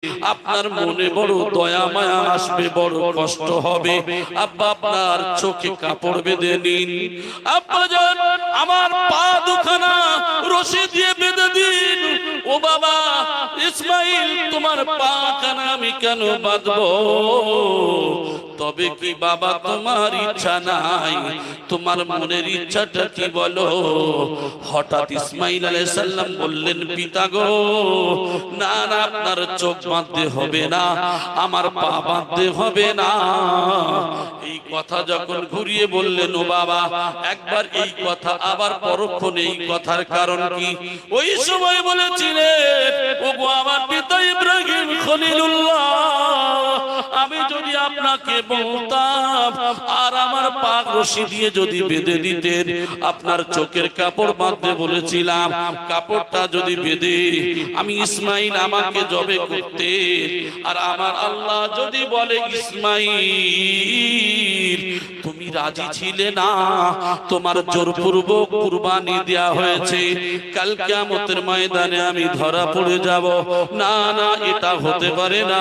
আপনার মনে বড় দয়া মায়া আসবে, বড় কষ্ট হবে। আব্বা আপনার চোখে কাপড় বেঁধে নিন। আব্বা জান আমার পা দুখানা রশি দিয়ে বেঁধে দিন। ও বাবা ইসমাইল তোমার পা খানা আমি কেন বাঁধবো? তবে কি বাবা তোমার ইচ্ছা নাই? তোমার মনের ইচ্ছাটা কি বলো? হঠাৎ ইসমাইল আলাইহিস সালাম বললেন, পিতা গো না না, আপনার চোখ বাঁধতে হবে না, আমার পা বাঁধতে হবে না। এই কথা যখন ঘুরিয়ে বললেন, ও বাবা একবার এই কথা আবার পরক্ষণে এই কথার কারণ কি? ওই সময় বলেছিলেন, ও গো আমার পিতা ইব্রাহিম খলিলুল্লাহ, আমি যদি আপনাকে বলতাম আর আমার পা রশি দিয়ে যদি বেঁধে দিতেন, আপনার চোখের কাপড় বাঁধতে বলেছিলাম, কাপড়টা যদি বেঁধে আমি ইসমাইল আমাকে জবে করতে, আর আমার আল্লাহ যদি বলে ইসমাইল তুমি রাজি ছিলে না, তোমার জোরপূর্বক কুরবানি দেয়া হয়েছে, কাল কিয়ামতের ময়দানে আমি ধরা পড়ে যাব। না না, এটা হতে পারে না।